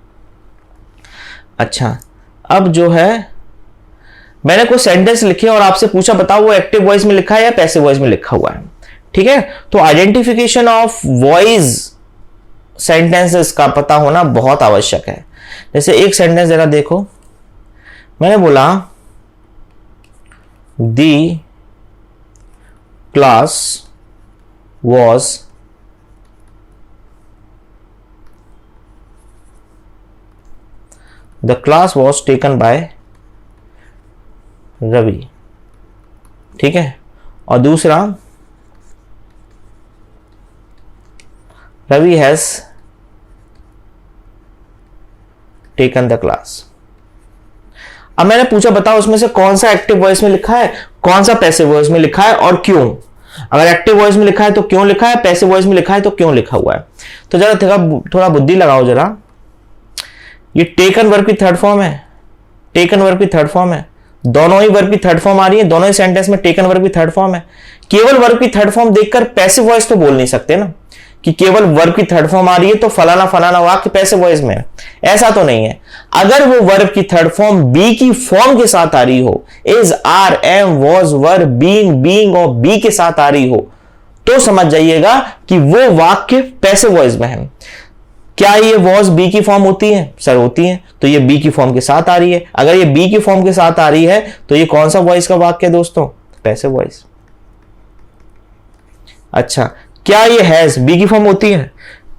अच्छा, अब जो है मैंने कोई सेंटेंस लिखे और आपसे पूछा बताओ वो एक्टिव वॉइस में लिखा है या पैसिव वॉइस में लिखा हुआ है, ठीक है। तो आइडेंटिफिकेशन ऑफ वॉइस सेंटेंसेस का पता होना बहुत आवश्यक है। जैसे एक सेंटेंस जरा देखो, मैंने बोला the class was the class was taken by Ravi, ठीक है। और दूसरा Ravi has taken the class. अब मैंने पूछा बताओ उसमें से कौन सा एक्टिव वॉइस में लिखा है, कौन सा पैसिव वॉइस में लिखा है और क्यों। अगर एक्टिव वॉइस में लिखा है तो क्यों लिखा है, पैसिव वॉइस में लिखा है तो क्यों लिखा हुआ है। तो जरा थोड़ा बुद्धि लगाओ जरा। ये टेकन वर्ब की थर्ड फॉर्म है, टेकन वर्ब की थर्ड फॉर्म है, दोनों ही वर्ब की थर्ड फॉर्म आ रही है, दोनों ही सेंटेंस में टेकन वर्ब की थर्ड फॉर्म है। केवल वर्ब की थर्ड फॉर्म देखकर पैसिव वॉइस तो बोल नहीं सकते ना कि केवल वर्ब की थर्ड फॉर्म आ रही है तो फलाना फलाना वाक्य पैसिव वॉइस में है, ऐसा तो नहीं है। अगर वो वर्ब की थर्ड फॉर्म बी की फॉर्म के साथ आ रही हो, is, are, am, was, were, being और बी के साथ आ रही हो, तो समझ जाइएगा कि वो वाक्य पैसिव वॉइस में है। क्या ये वॉज बी की फॉर्म होती है? सर होती है। तो ये बी की फॉर्म के साथ आ रही है। अगर ये बी की फॉर्म के साथ आ रही है तो ये कौन सा वॉइस का वाक्य है दोस्तों? Passive voice. अच्छा, क्या ये हैज बी की फॉर्म होती है?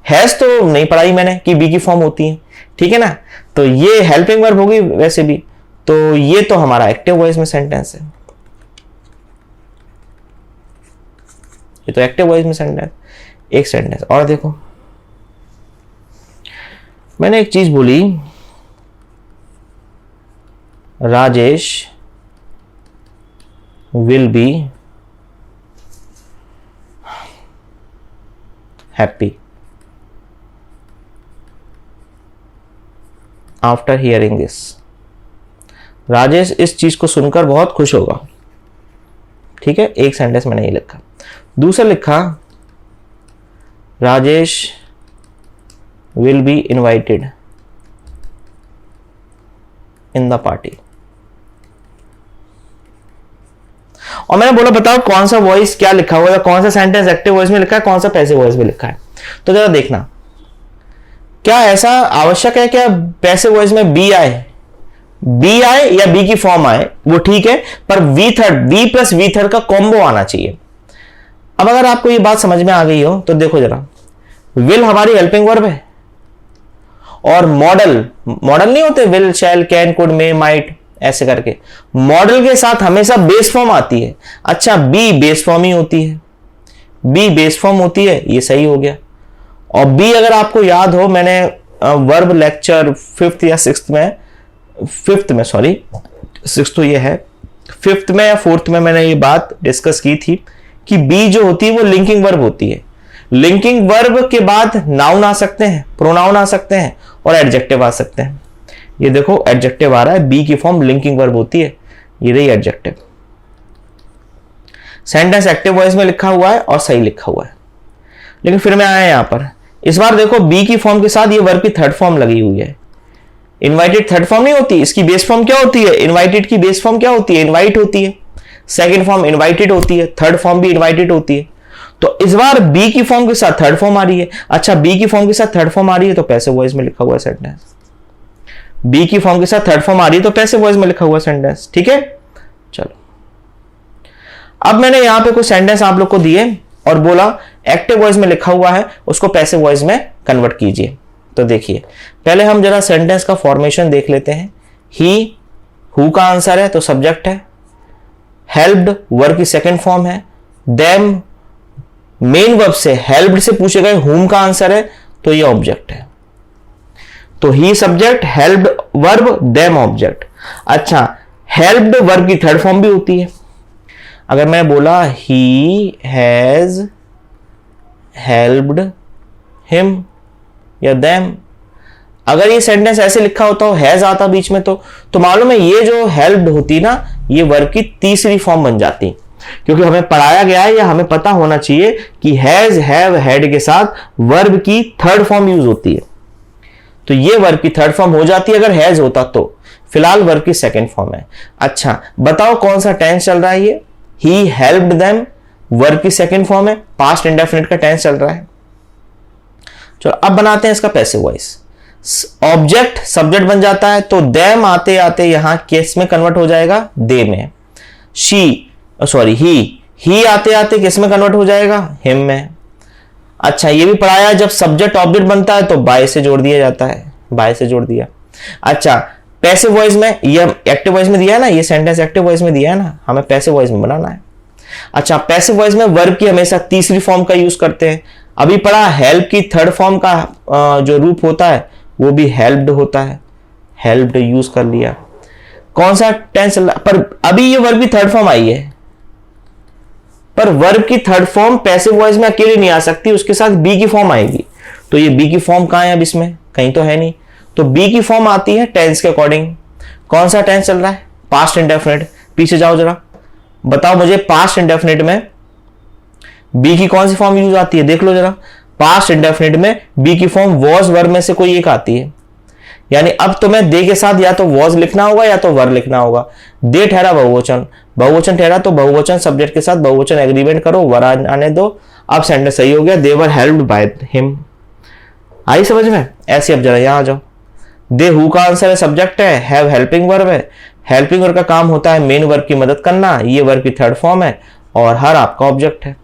हैज तो नहीं पढ़ाई मैंने कि बी की फॉर्म होती है, ठीक है ना। तो ये हेल्पिंग वर्ब होगी वैसे भी। तो ये तो हमारा एक्टिव वॉइस में सेंटेंस है, ये तो एक्टिव वॉइस में सेंटेंस। एक सेंटेंस और देखो, मैंने एक चीज बोली, Rajesh will be happy after hearing this. Rajesh इस चीज को सुनकर बहुत खुश होगा, ठीक है। एक सेंटेंस मैंने ये लिखा। दूसरा लिखा, Rajesh will be invited in the party. और मैंने बोला बताओ कौन सा वॉइस क्या लिखा हुआ है, कौन सा सेंटेंस एक्टिव वॉइस में लिखा है, कौन सा पैसिव वॉइस में लिखा है। तो जरा देखना, क्या ऐसा आवश्यक है क्या पैसिव वॉइस में बी आए या बी की फॉर्म आए, वो ठीक है, पर V third, be plus V third का कॉम्बो आना चाहिए। अब अगर आपको ये बात समझ में आ गई हो तो देखो जरा, विल हमारी हेल्पिंग वर्ब है और मॉडल नहीं होते, will, shall, can, could, may, might, ऐसे करके मॉडल के साथ हमेशा बेस फॉर्म आती है। अच्छा, बी बेस फॉर्म ही होती है, बी बेस फॉर्म होती है, ये सही हो गया। और बी अगर आपको याद हो, मैंने वर्ब लेक्चर फिफ्थ तो ये है, फिफ्थ में या फोर्थ में मैंने ये बात डिस्कस की थी कि बी जो होती है वो लिंकिंग वर्ब होती है। लिंकिंग वर्ब के बाद नाउन आ सकते हैं, प्रोनाउन आ सकते हैं और एडजेक्टिव आ सकते हैं। ये देखो एडजेक्टिव आ रहा है, बी की फॉर्म लिंकिंग वर्ब होती है, ये रही एडजेक्टिव। सेंटेंस एक्टिव वॉइस में लिखा हुआ है और सही लिखा हुआ है। लेकिन फिर मैं आया यहां पर, इस बार देखो बी की फॉर्म के साथ ये वर्ब की थर्ड फॉर्म लगी हुई है। इनवाइटेड थर्ड फॉर्म नहीं होती, इसकी बेस फॉर्म क्या होती है? इनवाइटेड की बेस फॉर्म क्या होती है? इनवाइट होती है। सेकंड फॉर्म इनवाइटेड होती है, थर्ड फॉर्म भी इनवाइटेड होती है। तो इस बार बी की फॉर्म के साथ थर्ड फॉर्म आ रही है। अच्छा, बी की फॉर्म के साथ थर्ड फॉर्म आ रही है तो पैसिव वॉइस में लिखा हुआ सेंटेंस। बी की फॉर्म के साथ थर्ड फॉर्म आ रही है तो पैसिव वॉइस में लिखा हुआ सेंटेंस। ठीक है, चलो अब मैंने यहां पे कुछ सेंटेंस आप लोग को दिए और बोला एक्टिव वॉइस में लिखा हुआ है उसको पैसिव वॉइस में कन्वर्ट कीजिए। तो देखिए पहले हम जरा सेंटेंस का फॉर्मेशन देख लेते हैं। ही, हु का आंसर है तो सब्जेक्ट है। हेल्प्ड वर्ब की सेकंड फॉर्म है। देम मेन वर्ब से हेल्प्ड से पूछे गए हुम का आंसर है तो ये ऑब्जेक्ट है। तो he subject, helped verb, them object. अच्छा, हेल्प्ड वर्ब की थर्ड फॉर्म भी होती है। अगर मैं बोला ही हैज हेल्प्ड हिम या देम, अगर ये सेंटेंस ऐसे लिखा होता हो, हैज आता बीच में, तो मालूम है ये जो हेल्प्ड होती ना, ये वर्ब की तीसरी फॉर्म बन जाती, क्योंकि हमें पढ़ाया गया है या हमें पता होना चाहिए कि हैज, हैव, हैड के साथ वर्ब की थर्ड फॉर्म यूज होती है। तो ये वर्ब की थर्ड फॉर्म हो जाती है अगर हैज होता तो। फिलहाल वर्ब की सेकंड फॉर्म है। अच्छा बताओ कौन सा टेंस चल रहा है? ये ही हेल्प्ड देम वर्ब की सेकंड फॉर्म है, पास्ट इंडेफिनिट का टेंस चल रहा है। चलो अब बनाते हैं इसका पैसिव वॉइस। ऑब्जेक्ट सब्जेक्ट बन जाता है तो देम आते आते यहां किस में कन्वर्ट हो जाएगा? दे में। ही आते आते किस में कन्वर्ट हो जाएगा? हिम में। अच्छा ये भी पढ़ाया, जब सब्जेक्ट ऑब्जेक्ट बनता है तो बाय से जोड़ दिया जाता है, बाय से जोड़ दिया। अच्छा पैसिव वॉइस में, ये एक्टिव वॉइस में दिया है ना, ये सेंटेंस एक्टिव वॉइस में दिया है ना, हमें पैसिव वॉइस में बनाना है। अच्छा पैसिव वॉइस में वर्ब की हमेशा तीसरी फॉर्म का यूज करते हैं। अभी पढ़ा हेल्प की थर्ड फॉर्म का जो रूप होता है वो भी हेल्प्ड होता है, हेल्प्ड यूज कर लिया। कौन सा टेंस चल रहा? पर अभी ये वर्ब की थर्ड फॉर्म आई है, पर वर्ब की थर्ड फॉर्म पैसिव वॉइस में अकेले नहीं आ सकती, उसके साथ बी की फॉर्म आएगी। तो ये बी की फॉर्म कहां है? अब इसमें कहीं तो है नहीं। तो बी की फॉर्म आती है टेंस के अकॉर्डिंग। कौन सा टेंस चल रहा है? Past indefinite. पीछे जाओ जरा, बताओ मुझे पास्ट इंडेफिनिट में बी की कौन सी फॉर्म यूज आती है? देख लो जरा, पास्ट इंडेफिनिट में बी की फॉर्म वॉज वर्ब में से कोई एक आती है। यानी अब तुम्हें दे के साथ या तो वॉज लिखना होगा या तो वर लिखना होगा। दे ठहरा बहुवचन, बहुवचन ठहरा तो बहुवचन सब्जेक्ट के साथ बहुवचन एग्रीमेंट करो, वर आने दो। अब सेंटेंस सही हो गया, दे वर हेल्प्ड बाय हिम। आई समझ में? ऐसे अब जरा यहां आ जाओ। दे हु का आंसर है, सब्जेक्ट है। हैव हेल्पिंग वर्ब है, हेल्पिंग वर्ब का काम होता है मेन वर्ब की मदद करना, ये वर्ब की थर्ड फॉर्म है। और हर आपका ऑब्जेक्ट है।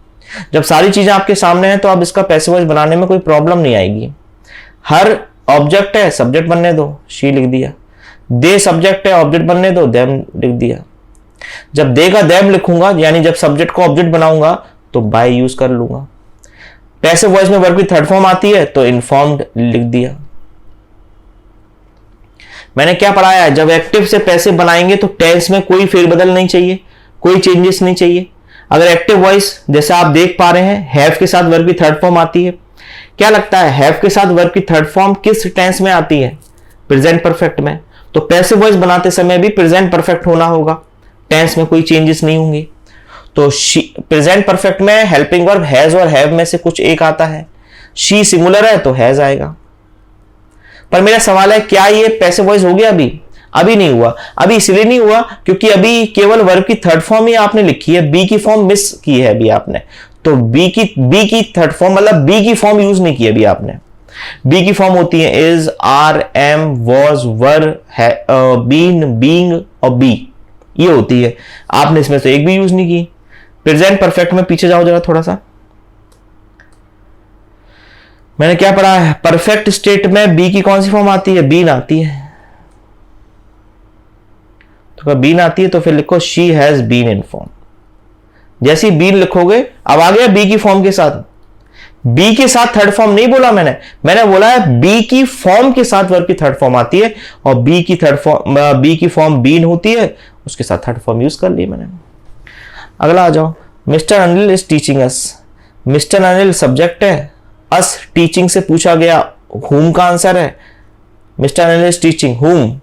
जब सारी चीजें आपके सामने हैं तो अब इसका पैसिव वॉइस बनाने में कोई प्रॉब्लम नहीं आएगी। हर ऑब्जेक्ट है, सब्जेक्ट बनने दो, शी लिख दिया। दे सब्जेक्ट है, ऑब्जेक्ट बनने दो, देम लिख दिया। जब दे का देम लिखूंगा यानी जब सब्जेक्ट को ऑब्जेक्ट बनाऊंगा तो बाय यूज कर लूंगा। पैसिव वॉइस में वर्ब की थर्ड फॉर्म आती है तो इन्फॉर्म्ड लिख दिया। मैंने क्या पढ़ाया है? जब एक्टिव से पैसिव बनाएंगे तो टेंस में कोई फेरबदल नहीं चाहिए, कोई चेंजेस नहीं चाहिए। अगर एक्टिव वॉइस जैसे आप देख पा रहे हैं हैव के साथ वर्ब की थर्ड फॉर्म आती है, क्या लगता है हैव के साथ वर्ब की थर्ड फॉर्म किस टेंस में आती है? प्रेजेंट परफेक्ट में। तो पैसिव वॉइस बनाते समय भी प्रेजेंट परफेक्ट होना होगा, टेंस में कोई चेंजेस नहीं होंगे। तो प्रेजेंट परफेक्ट में हेल्पिंग वर्ब हैज और हैव में से कुछ एक आता है। शी सिंगुलर है तो हैज आएगा। पर मेरा सवाल है क्या ये पैसिव वॉइस हो गया? अभी नहीं हुआ। अभी इसलिए नहीं हुआ क्योंकि अभी केवल वर्ब की थर्ड फॉर्म ही आपने लिखी है, बी की फॉर्म मिस की है अभी आपने। तो बी की थर्ड फॉर्म मतलब बी की फॉर्म यूज नहीं की अभी आपने। बी की फॉर्म होती है is, are, am, was, were, been, being और बी, ये होती है। आपने इसमें से एक भी यूज नहीं की। प्रेजेंट परफेक्ट में पीछे जाओ जरा थोड़ा सा, मैंने क्या पढ़ा है? परफेक्ट स्टेट में बी की कौन सी फॉर्म आती है? बीन आती है। तो बीन आती है तो फिर लिखो शी हैज बीन इन्फॉर्म। जैसी बीन लिखोगे अब आ गया बी की फॉर्म के साथ। बी के साथ थर्ड फॉर्म नहीं बोला मैंने बोला है बी की फॉर्म के साथ वर्ब की थर्ड फॉर्म आती है और बी की फॉर्म बीन होती है, उसके साथ थर्ड फॉर्म यूज कर ली मैंने। अगला आ जाओ, mister Anil is teaching us. Mister Anil subject है, अस टीचिंग से पूछा गया, हुम का आंसर है। मिस्टर अनिल इज टीचिंग हुम,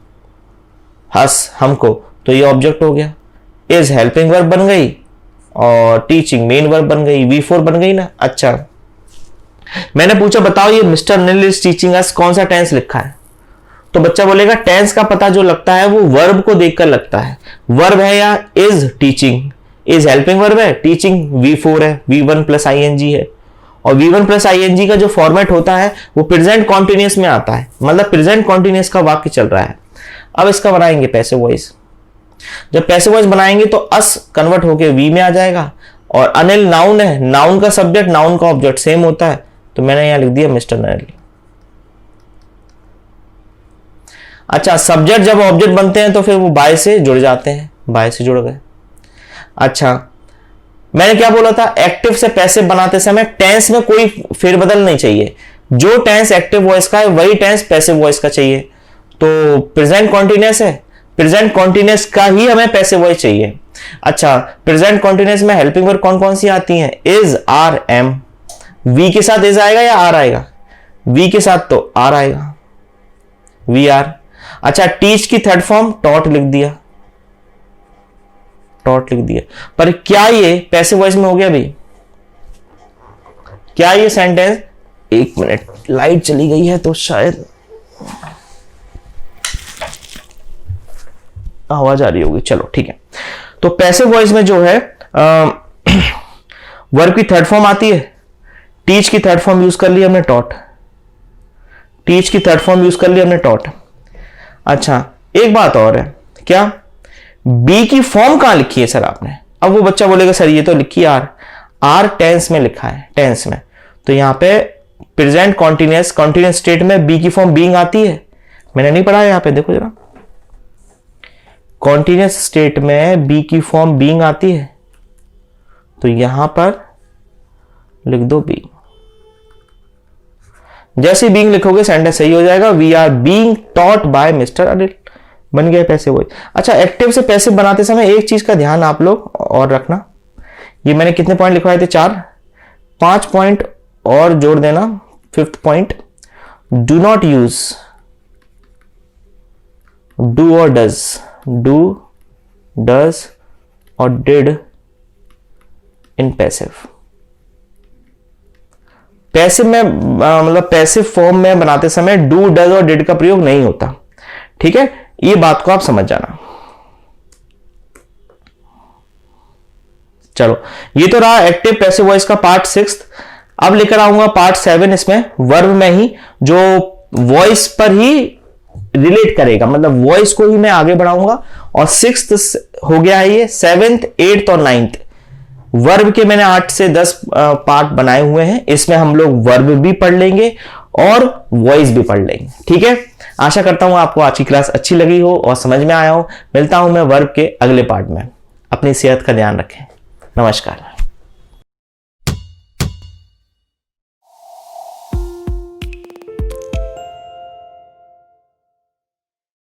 हस हमको, तो ये ऑब्जेक्ट हो गया। इज हेल्पिंग वर्ब बन गई और टीचिंग मेन वर्ब बन गई, V4 बन गई ना। अच्छा, मैंने पूछा बताओ ये mister Anil is teaching us कौन सा टेंस लिखा है, तो बच्चा बोलेगा टेंस का पता जो लगता है वो वर्ब को देखकर लगता है। वर्ब है या is teaching, is helping verb है, टीचिंग V4 है, V1 प्लस ING है। और V1 प्लस ING का जो फॉर्मेट होता है वो प्रेजेंट कॉन्टिन्यूअस में आता है, मतलब प्रेजेंट कॉन्टिन्यूअस का वाक्य चल रहा है। अब इसका बनाएंगे पैसिव वॉइस। जब पैसिव वॉइस बनाएंगे तो अस कन्वर्ट होके वी में आ जाएगा, और अनिल नाउन है, नाउन का सब्जेक्ट नाउन का ऑब्जेक्ट सेम होता है, तो मैंने यहां लिख दिया मिस्टर अनिल। अच्छा, सब्जेक्ट जब ऑब्जेक्ट बनते हैं तो फिर वो बाय से जुड़ जाते हैं, बाय से जुड़ गए। अच्छा, मैंने क्या बोला था, एक्टिव से पैसिव बनाते समय टेंस में कोई फेरबदल नहीं चाहिए, जो टेंस एक्टिव वॉइस का है वही टेंस पैसिव वॉइस का चाहिए। तो प्रेजेंट कॉन्टिन्यूअस है, प्रेजेंट कॉन्टिन्यूअस का ही हमें पैसिव वॉइस चाहिए। अच्छा, प्रेजेंट कॉन्टिन्यूअस में हेल्पिंग वर्ब कौन कौन सी आती हैं, इज, आर, एम। वी के साथ इज आएगा या आर आएगा, वी के साथ तो आर आएगा, वी आर। अच्छा, टीच की थर्ड फॉर्म टॉट लिख दिया, टॉट लिख दिया। पर क्या ये पैसिव वॉइस में हो गया भाई, क्या ये सेंटेंस, एक मिनट लाइट चली गई है तो शायद आवाज आ रही होगी, चलो ठीक है। तो पैसिव वॉइस में जो है वर्ब की थर्ड फॉर्म आती है, टीच की थर्ड फॉर्म यूज कर ली हमने टॉट, टीच की थर्ड फॉर्म यूज कर ली हमने टॉट। अच्छा, एक बात और है, क्या बी की फॉर्म कहां लिखी है सर आपने, अब वो बच्चा बोलेगा सर ये तो लिखी आर, आर टेंस में लिखा है, टेंस में, तो यहां पे प्रेजेंट कॉन्टिन्यूअस कॉन्टिन्यूअस स्टेट में बी की फॉर्म बीइंग आती है, मैंने नहीं पढ़ा यहां पे, देखो जरा, कॉन्टिन्यूअस स्टेट में बी की फॉर्म बीइंग आती है, तो यहां पर लिख दो बी। जैसे बीइंग लिखोगे सेंटेंस सही हो जाएगा, we are being taught by mister Anil, बन गया पैसिव वॉइस। अच्छा, एक्टिव से पैसिव बनाते समय एक चीज का ध्यान आप लोग और रखना, ये मैंने कितने पॉइंट लिखवाए थे, 4, 5 पॉइंट और जोड़ देना। 5th point, do not use do और डज, डू, डज और डिड इन पैसिव। पैसिव में मतलब पैसिव फॉर्म में बनाते समय डू, डज और डिड का प्रयोग नहीं होता, ठीक है, ये बात को आप समझ जाना। चलो, ये तो रहा एक्टिव पैसिव वॉइस का पार्ट 6। अब लेकर आऊंगा पार्ट 7, इसमें वर्ब में ही जो वॉइस पर ही रिलेट करेगा, मतलब वॉइस को ही मैं आगे बढ़ाऊंगा। और 6th हो गया है ये, 7th, 8th और 9th वर्ब के मैंने 8 से 10 पार्ट बनाए हुए हैं, इसमें हम लोग वर्ब भी पढ़ लेंगे और वॉइस भी पढ़ लेंगे, ठीक है। आशा करता हूं आपको आज की क्लास अच्छी लगी हो और समझ में आया हो। मिलता हूं मैं वर्ब के अगले पार्ट में। अपनी सेहत का ध्यान रखें। नमस्कार।